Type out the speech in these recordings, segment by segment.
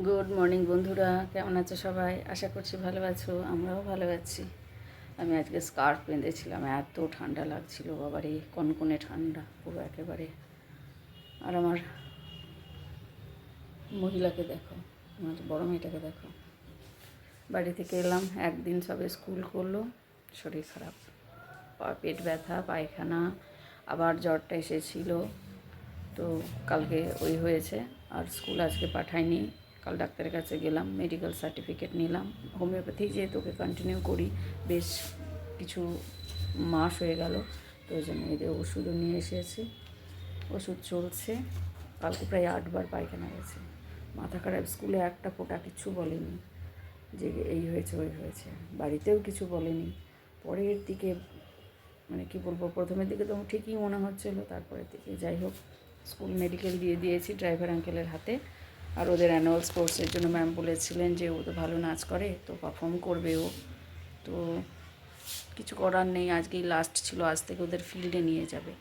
Good morning বন্ধুরা, কেমন আছো সবাই? আশা করছি ভালো আছো, আমরাও ভালো আছি। আমি আজকে স্কার্ফ বেঁধেছিলাম, এত ঠান্ডা লাগছিল বাবারে, কনকনে ঠান্ডা পুরো একেবারে। আর আমার মহিলাকে দেখো, আমার বড় মেয়েটাকে দেখো। বাড়ি থেকে এলাম, একদিন সবে স্কুল করলো, শরীর খারাপ, পেট ব্যথা, পায়খানা, আবার জ্বরটা এসেছিল। তো কালকে ওই হয়েছে, আর স্কুল আজকে পাঠাইনি। কাল ডাক্তারের কাছে গেলাম, মেডিকেল সার্টিফিকেট নিলাম। হোমিওপ্যাথি যেহেতু ওকে কন্টিনিউ করি বেশ কিছু মাস হয়ে গেল, তো ওই জন্য এদের ওষুধও নিয়ে এসেছি, ওষুধ চলছে। কালকে প্রায় 8বার পায়খানা গেছে, মাথা খারাপ। স্কুলে একটা ফোঁটা কিছু বলেনি যে এই হয়েছে ওই হয়েছে, বাড়িতেও কিছু বলেনি। পরের দিকে মানে কী বলবো, প্রথমের দিকে তো ঠিকই মনে হচ্ছিলো, তারপরের দিকে যাই হোক স্কুল মেডিকেল দিয়ে দিয়েছি ড্রাইভার আঙ্কেলের হাতে। আর ওদের অ্যানুয়াল স্পোর্টসের জন্য ম্যাম বলেছিলেন যে ও তো ভালো নাচ করে, তো পারফর্ম করবে ও। তো কিছু করার নেই, আজকেই লাস্ট ছিল, আজ থেকে ওদের ফিল্ডে নিয়ে যাবে।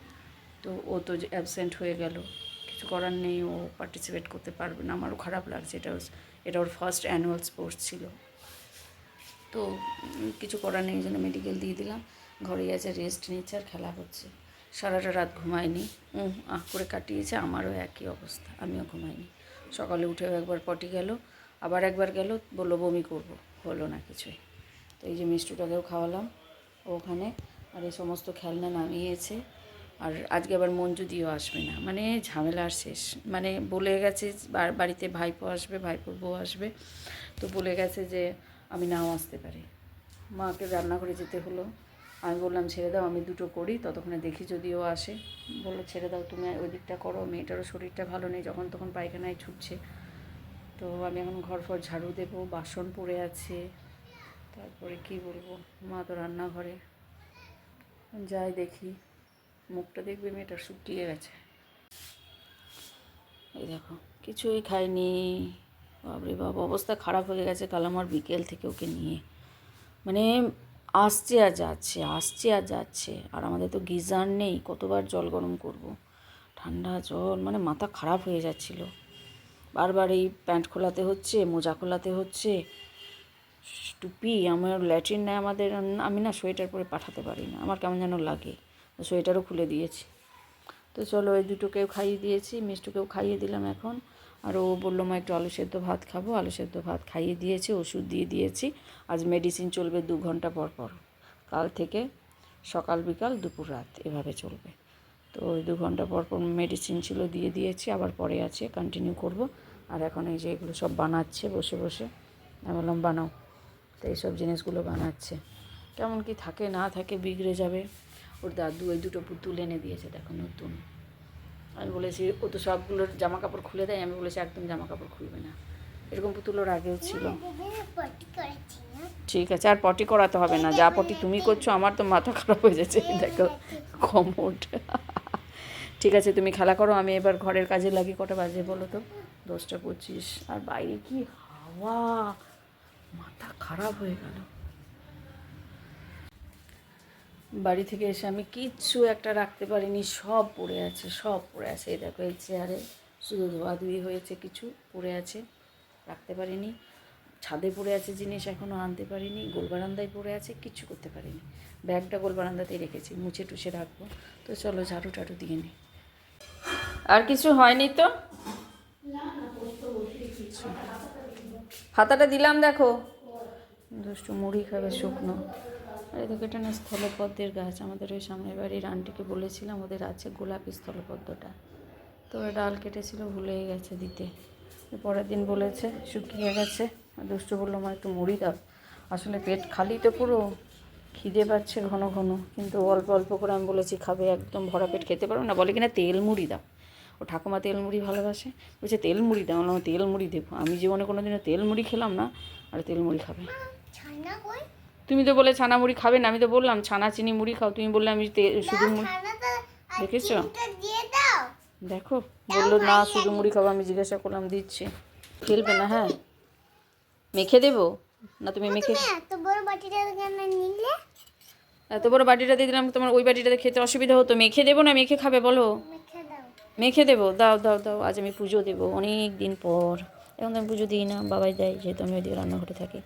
তো ও তো অ্যাবসেন্ট হয়ে গেল, কিছু করার নেই, ও পার্টিসিপেট করতে পারবে না। আমারও খারাপ লাগছে, এটা ওর ফার্স্ট অ্যানুয়াল স্পোর্টস ছিল। তো কিছু করার নেই, জন্য মেডিকেল দিয়ে দিলাম। ঘরেই আছে, রেস্ট নিচ্ছে আর খেলা করছে। সারাটা রাত ঘুমায়নি, আঁক করে কাটিয়েছে। আমারও একই অবস্থা, আমিও ঘুমাইনি। সকালে উঠেও একবার পটি গেল, আবার একবার গেল, বললো বমি করব, হলো না কিছুই। তো এই যে মিষ্টুটাকেও খাওয়ালাম ওখানে, আর এই সমস্ত খেলনা নামিয়েছে। আর আজকে আবার মঞ্জু দিয়েও আসবে না, মানে ঝামেলার শেষ। মানে বলে গেছে বাড়িতে ভাইপো আসবে, ভাইপোর বউ আসবে, তো বলে গেছে যে আমি নাও আসতে পারি। মাকে রান্নাঘরে যেতে হলো। আমি বললাম ছেড়ে দাও, আমি দুটো করি, ততক্ষণে দেখি যদিও আসে। বললো ছেড়ে দাও, তুমি ওই দিকটা করো, মেয়েটারও শরীরটা ভালো নেই, যখন তখন পায়খানায় ছুটছে। তো আমি এখন ঘর ফর ঝাড়ু দেবো, বাসন পড়ে আছে। তারপরে কি বলবো, মা তো রান্নাঘরে, যাই দেখি। মুখটা দেখবে মেয়েটার শুকিয়ে গেছে, এই দেখো কিছুই খাইনি। বাবরে বাবা, অবস্থা খারাপ হয়ে গেছে। কাল আমার বিকেল থেকে ওকে নিয়ে মানে আসছে আর যাচ্ছে, আসছে আর যাচ্ছে। আর আমাদের তো গিজার নেই, কতবার জল গরম করব, ঠান্ডা জল, মানে মাথা খারাপ হয়ে যাচ্ছিল। বারবার এই প্যান্ট খোলাতে হচ্ছে, মোজা খোলাতে হচ্ছে, টুপি। আমার ল্যাট্রিন নেয় আমাদের, আমি না সোয়েটার পরে পাঠাতে পারি না, আমার কেমন যেন লাগে, সোয়েটারও খুলে দিয়েছি। তো চলো, এই দুটোকেও খাইয়ে দিয়েছি, মিষ্টুকেও খাইয়ে দিলাম এখন। আর ও বললো মা একটু আলু সেদ্ধ ভাত খাবো, আলু সেদ্ধ ভাত খাইয়ে দিয়েছি, ওষুধ দিয়ে দিয়েছি। আজ মেডিসিন চলবে 2 ঘন্টা পর পর, কাল থেকে সকাল বিকাল দুপুর রাত এভাবে চলবে। তো ওই 2 ঘন্টা পর পর মেডিসিন ছিল, দিয়ে দিয়েছি, আবার পরে আছে কন্টিনিউ করব। আর এখন এই যে এগুলো সব বানাচ্ছে বসে বসে, আমি বললাম বানাও, তো এইসব জিনিসগুলো বানাচ্ছে। কেমন কি থাকে না থাকে, বিগড়ে যাবে। ওর দাদু ওই দুটো পুতুল এনে দিয়েছে, দেখো নতুন। আমি বলেছি ও তো সবগুলোর জামা কাপড় খুলে দেয়, আমি বলেছি একদম জামা কাপড় খুলবে না। এরকম পুতুল ওর আগেও ছিল। ঠিক আছে, আর পটি করাতে হবে না, যা পটি তুমি করছো, আমার তো মাথা খারাপ হয়ে যাচ্ছে। দেখো কমোড। ঠিক আছে, তুমি খেলা করো, আমি এবার ঘরের কাজে লাগি। কটা বাজে বলো তো? 10টা 25। আর বাইরে কি হাওয়া, মাথা খারাপ হয়ে গেল। বাড়ি থেকে এসে আমি কিচ্ছু একটা রাখতে পারিনি, সব পড়ে আছে, সব পড়ে আছে। এই দেখো এই চেয়ারে শুধু ধোয়াধুয়ি হয়েছে, কিছু পড়ে আছে, রাখতে পারিনি। ছাদে পড়ে আছে জিনিস, এখনও আনতে পারিনি। গোলবারান্দায় পড়ে আছে, কিচ্ছু করতে পারিনি। ব্যাগটা গোলবারান্দাতেই রেখেছি, মুছে টুছে রাখবো। তো চলো ঝাড়ু টাড়ু দিয়ে নিই। আর কিছু হয়নি তো? হাতাটা দিলাম, দেখো দুষ্টু মুড়ি খাবে শুকনো। আর এই দেখো, এটা না স্থলপদ্মের গাছ, আমাদের ওই সামনের বাড়ির আন্টিকে বলেছিলাম ওদের আছে গোলাপি স্থলপদ্মটা, তো ওরা ডাল কেটেছিল, ভুলেই গেছে দিতে। পরের দিন বলেছে শুকিয়ে গেছে। দুষ্টু বললো মা একটু মুড়ি দাও। আসলে পেট খালি তো পুরো, খিদে পাচ্ছে ঘন ঘন, কিন্তু অল্প অল্প করে আমি বলেছি খাবে, একদম ভরা পেট খেতে পারবে না। বলে কিনা তেল মুড়ি দাও, ও ঠাকুমা তেল মুড়ি ভালোবাসে, বলছে তেল মুড়ি দাও। না তেল মুড়ি দেবো, আমি জীবনে কোনো দিনও তেল মুড়ি খেলাম না, আর তেল মুড়ি খাবে। তুমি তো বলে ছানা মুড়ি খাবে না, আমি তো বললাম ছানা চিনি মুড়ি খাও, তুমি বললে আমি শুধু মুড়ি। দেখেছ, দেখো বললো না শুধু মুড়ি খাবো, আমি জিজ্ঞাসা করলাম দিচ্ছি, খেলবে না। হ্যাঁ মেখে দেবো না, তুমি মেখে এত বড় বাটিটা দিয়ে দিলাম, তোমার ওই বাটিটাতে খেতে অসুবিধা হতো। মেখে দেবো না মেখে খাবে বলো? মেখে দেবো, দাও দাও দাও। আজ আমি পুজো দেবো অনেক দিন পর, এখন তো আমি পুজো দিই না, বাবাই দেয়, যেহেতু আমি ওইদিকে রান্নাঘরে থাকি।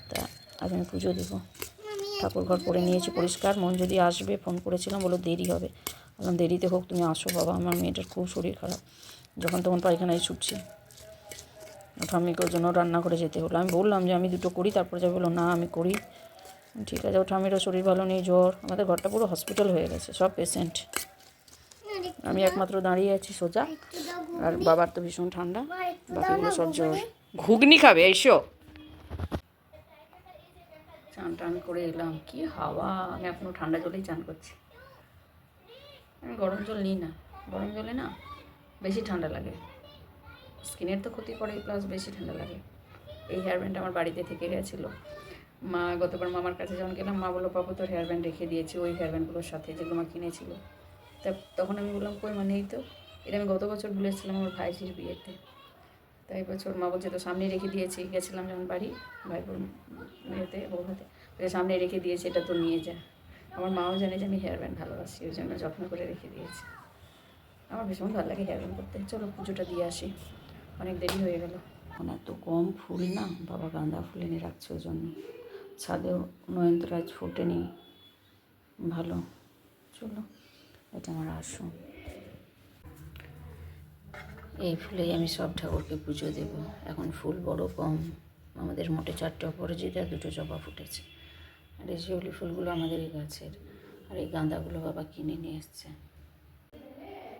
তা আজ আমি পুজো দেবো। ঠাকুর ঘর করে নিয়েছি পরিষ্কার। মন যদি আসবে, ফোন করেছিলাম, বলো দেরি হবে। বললাম দেরিতে হোক, তুমি আসো বাবা, আমার মেয়েটার খুব শরীর খারাপ, যখন তখন পায়খানায় ছুটছি। ঠাম্মিকে ওর জন্য রান্না করে যেতে হলো। আমি বললাম যে আমি দুটো করি, তারপরে যাবে, বলো না আমি করি। ঠিক আছে। ও ঠাম্মিরও শরীর ভালো নেই, জ্বর। আমাদের ঘরটা পুরো হসপিটাল হয়ে গেছে, সব পেশেন্ট। আমি একমাত্র দাঁড়িয়ে আছি সোজা, আর বাবার তো ভীষণ ঠান্ডা, বাকিগুলো সব জ্বর। ঘুগনি খাবে এসো। চান টান করে এলাম, কি হাওয়া। আমি এখনও ঠান্ডা জলেই চান করছি। আমি গরম জল নিই না, গরম জলে না বেশি ঠান্ডা লাগে, স্কিনের তো ক্ষতি করে, প্লাস বেশি ঠান্ডা লাগে। এই হেয়ার ব্যান্ড আমার বাড়িতে থেকে গেছিলো। মা গতবার মামার কাছে যখন গেলাম, মা বললো পাবো তোর হেয়ার ব্যান্ড রেখে দিয়েছি ওই হেয়ার ব্যান্ডগুলোর সাথে, যেগুলো মা কিনেছিল। তা তখন আমি বললাম কই, মানে এই তো, এটা আমি গত বছর ভুলেছিলাম আমার ভাইজির বিয়েতে। তাই বছর মা বলছে তো সামনে রেখে দিয়েছি, গেছিলাম যখন বাড়ি ভাইবোর মেয়েতে বৌভাতে, সামনে রেখে দিয়েছি, এটা তো নিয়ে যা। আমার মাও জানে যে আমি হেয়ার ব্যান্ড ভালোবাসি, ওই জন্য যত্ন করে রেখে দিয়েছি। আমার ভীষণ ভালো লাগে হেয়ার ব্যান্ড করতে। চলো পুজোটা দিয়ে আসি, অনেক দেরি হয়ে গেল। এখন এত কম ফুল না, বাবা গাঁদা ফুল এনে রাখছে ওই জন্য। ছাদেও নয়নতারা ফোটেনি ভালো। চলো, এটা আমার আসন। এই ফুলেই আমি সব ঠাকুরকে পুজো দেব। এখন ফুল বড় কম, আমাদের মোটে 4টে অপরাজিতা, 2টো জবা ফুটেছে। আর এই শিউলি ফুলগুলো আমাদেরই গাছের, আর এই গাঁদাগুলো বাবা কিনে নিয়ে এসছে।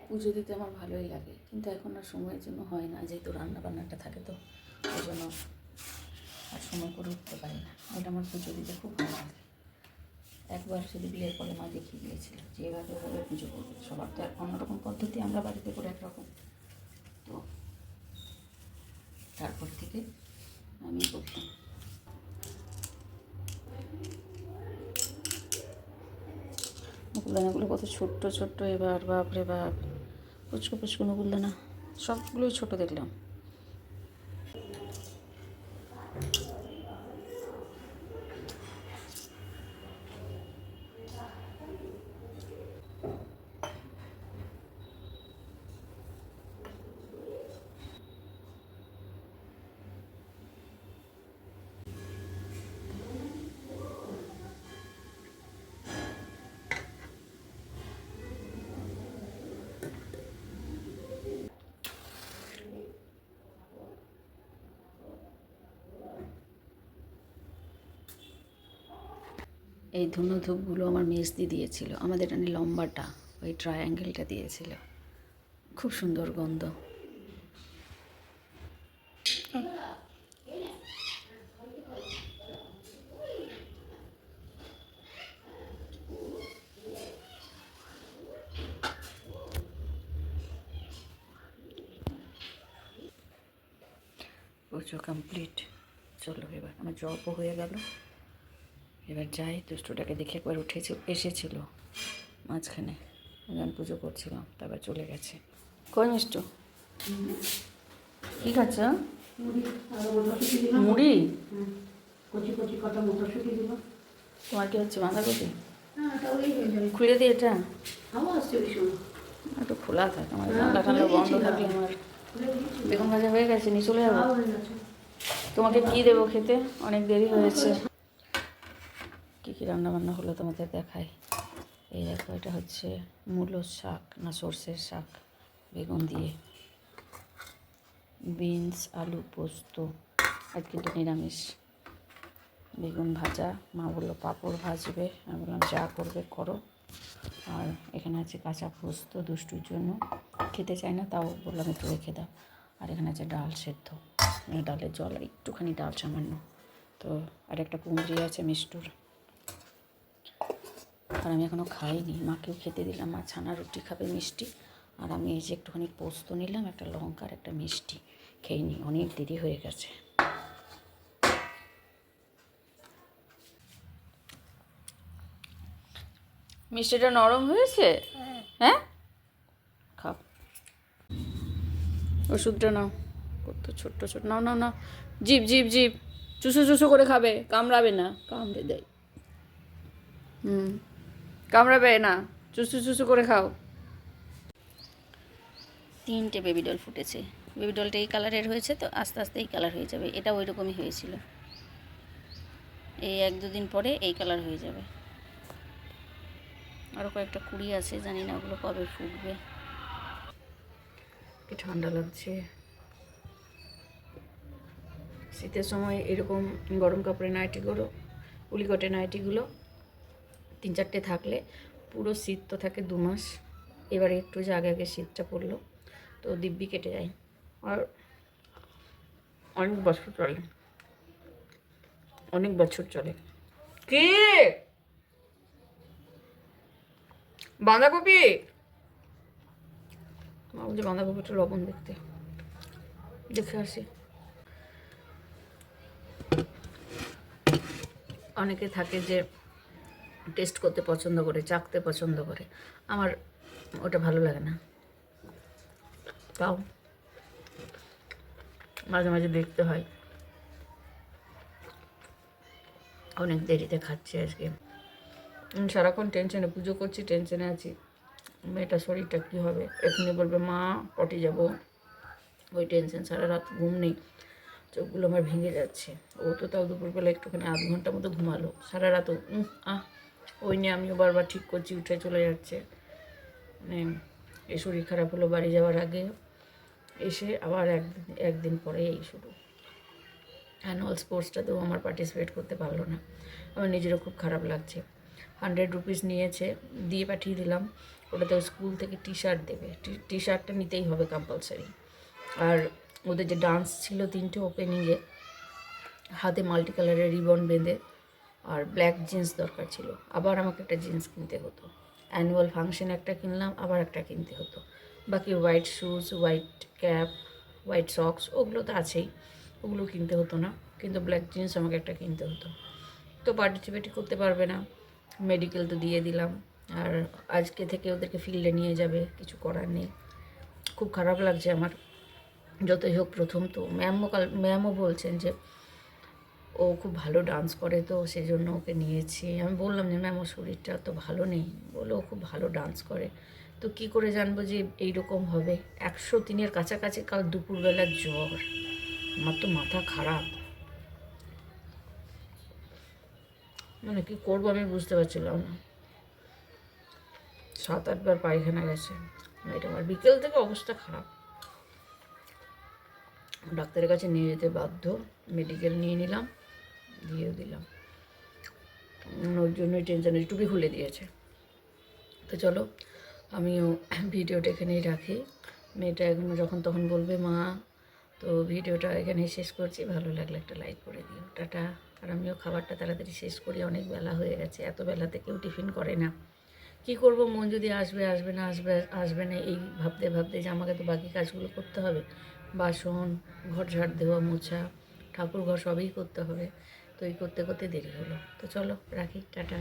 পুজো দিতে আমার ভালোই লাগে, কিন্তু এখন আর সময়ের জন্য হয় না, যেহেতু রান্নাবান্নাটা থাকে, তো ওই জন্য আর সময় করে উঠতে পারি না। ওটা আমার পুজো দিতে খুব ভালো লাগে। একবার শুধু বিয়ের পরে মা দেখিয়ে দিয়েছিল যে এভাবে ভাবে পুজো করবে। সবার তো এক অন্যরকম পদ্ধতি, আমরা বাড়িতে করে একরকম। তো তারপর থেকে আমি করতাম। নকুলদানাগুলো কত ছোট্ট ছোট্ট এবার, বাপরে বাপ, পুচকু পুচকু নকুলদানা, সবগুলোই ছোট দেখলাম। এই ধুনো ধূপগুলো আমার মেজদি দিয়েছিল, আমাদের এখানে লম্বাটা, ওই ট্রায়াঙ্গেলটা দিয়েছিল, খুব সুন্দর গন্ধ। পুজো কমপ্লিট। চলো এবার আমার জবও হয়ে গেল। এবার যাই, দুষ্টুটাকে দেখে একবার এসেছিল মাঝখানে, আমি পুজো করছিলাম, তারপর চলে গেছে। কই মিষ্টু, কী খাচ্ছ? মুড়ি। তোমার কি হচ্ছে, বাঁধাকপি? খুলে দিই এটা, একটু খোলা থাকে, আমার ঠান্ডা ঠান্ডা বন্ধ থাকলে আমার। বেগুন ভাজা হয়ে গেছে, নিয়ে চলে যাবো। তোমাকে কি দেবো খেতে, অনেক দেরি হয়েছে। কী কী রান্নাবান্না হলো তোমাদের দেখাই। এই দেখো, এটা হচ্ছে মূলোর শাক না সর্ষের শাক বেগুন দিয়ে, বিনস আলু পোস্ত, আর কিন্তু নিরামিষ। বেগুন ভাজা, মা বললো পাঁপড় ভাজবে, আমি বললাম যা করবে করো। আর এখানে আছে কাঁচা পোস্ত, দুষ্টুর জন্য, খেতে চায় না, তাও বললাম একটু রেখে দাও। আর এখানে আছে ডাল সেদ্ধ, ডালের জল আর একটুখানি ডাল সামান্য। তো আর একটা কুমড়ি আছে মিষ্টুর। আর আমি এখনও খাইনি, মাকেও খেতে দিলাম। মা ছানা রুটি খাবে মিষ্টি, আর আমি এই যে একটুখানি পোস্ত নিলাম, একটা লঙ্কা আর একটা মিষ্টি, খেয়ে নিই, অনেক দেরি হয়ে গেছে। মিষ্টিটা নরম হয়েছে? হ্যাঁ, খাও, ওষুধটা নাও। কত ছোট্ট ছোট, নাও নাও নাও, জিপ জিপ জিপ, চুষু চুষু করে খাবে, কামড়াবে না, কামড়ে দেয়। কামড়াবে না, চুষু চুষু করে খাও। 3টে বেবি ডল ফুটেছে। বেবি ডলটা এই কালারের হয়েছে, তো আস্তে আস্তে এই কালার হয়ে যাবে। এটা ওই রকমই হয়েছিল, এই 1-2 দিন পরে এই কালার হয়ে যাবে। আরও কয়েকটা কুড়ি আছে, জানি না ওগুলো কবে ফুটবে। কি ঠান্ডা লাগছে। শীতের সময় এরকম গরম কাপড়ে নাইটিগুলো, উলিকটে নাইটিগুলো 3-4টে থাকলে পুরো শীত তো থাকে 2 মাস। এবারে একটু যে আগে আগে শীতটা পড়লো তো দিব্যি কেটে যায়, আর অনেক বছর চলে, অনেক বছর চলে। কি বাঁধাকপি? মা বলছে বাঁধাকপিটা লবণ দেখতে, দেখে আসি। অনেকে থাকে যে টেস্ট করতে পছন্দ করে, চাখতে পছন্দ করে, আমার ওটা ভালো লাগে না। তাও মাঝে মাঝে দেখতে হয়। অনেক দেরিতে খাচ্ছি আজকে, সারাক্ষণ টেনশনে, পুজো করছি, টেনশনে আছি মেয়েটার শরীরটা কী হবে। এখনই বলবে মা পটি যাব, ওই টেনশন, সারা রাত ঘুম নেই, চোখগুলো আমার ভেঙে যাচ্ছে। ও তো তাও দুপুরবেলা একটুখানি 1/2 ঘন্টার মতো ঘুমালো, সারা রাত ওই নিয়ে আমিও বারবার ঠিক করছি, উঠে চলে যাচ্ছে। মানে এই শরীর খারাপ হলো বাড়ি যাওয়ার আগে, এসে আবার একদিন পরে এই শুরু। অ্যানুয়াল স্পোর্টসটাতেও আমার পার্টিসিপেট করতে পারলো না, আমার নিজেরও খুব খারাপ লাগছে। 100 রুপিস নিয়েছে, দিয়ে পাঠিয়ে দিলাম। ওটাতে স্কুল থেকে টি শার্ট দেবে, টি শার্টটা নিতেই হবে কম্পালসারি। আর ওদের যে ডান্স ছিল 3টে ওপেনিংয়ে, হাতে মাল্টি কালারের রিবন বেঁধে, আর ব্ল্যাক জিন্স দরকার ছিল। আবার আমাকে একটা জিন্স কিনতে হতো। অ্যানুয়াল ফাংশন একটা কিনলাম, আবার একটা কিনতে হতো। বাকি white shoes, white cap, white socks ওগুলো তো আছেই, ওগুলো কিনতে হতো না, কিন্তু ব্ল্যাক জিন্স আমাকে একটা কিনতে হতো। তো পার্টিসিপেটই করতে পারবে না, মেডিকেল তো দিয়ে দিলাম। আর আজকে থেকে ওদেরকে ফিল্ডে নিয়ে যাবে, কিছু করার নেই। খুব খারাপ লাগছে আমার। যতই হোক প্রথম তো, ম্যামও বলছেন যে ও খুব ভালো ডান্স করে, তো সেই জন্য ওকে নিয়েছি। আমি বললাম যে ম্যাম ওর শরীরটা তো ভালো নেই, বলে ও খুব ভালো ডান্স করে। তো কী করে জানবো যে এইরকম হবে? 103-এর কাছাকাছি কাল দুপুরবেলার জ্বর, আমার তো মাথা খারাপ। মানে কী করবো আমি বুঝতে পারছিলাম না। 7-8 বার পায়খানা গেছে মেয়েটা আমার, বিকেল থেকে অবস্থা খারাপ। ডাক্তারের কাছে নিয়ে যেতে বাধ্য, মেডিকেল নিয়ে নিলাম, দিয়েও দিলাম। ওর জন্যই টেনশনে টুপি খুলে দিয়েছে। তো চলো আমিও ভিডিওটা এখানেই রাখি। মেয়েটা এখনও যখন তখন বলবে মা, তো ভিডিওটা এখানেই শেষ করছি। ভালো লাগলে একটা লাইক করে দিও, টাটা। আর আমিও খাবারটা তাড়াতাড়ি শেষ করি, অনেক বেলা হয়ে গেছে। এত বেলাতে কেউ টিফিন করে না। কি করব, মন যদি আসবে আসবে, না আসবে আসবে না, এই ভাবতে ভাবতে যে আমাকে তো বাকি কাজগুলো করতে হবে, বাসন, ঘর ঝাড় দেওয়া, মোছা, ঠাকুর ঘর সবই করতে হবে। তো এই করতে করতে দেরি হলো। তো চলো রাখি, টাটা।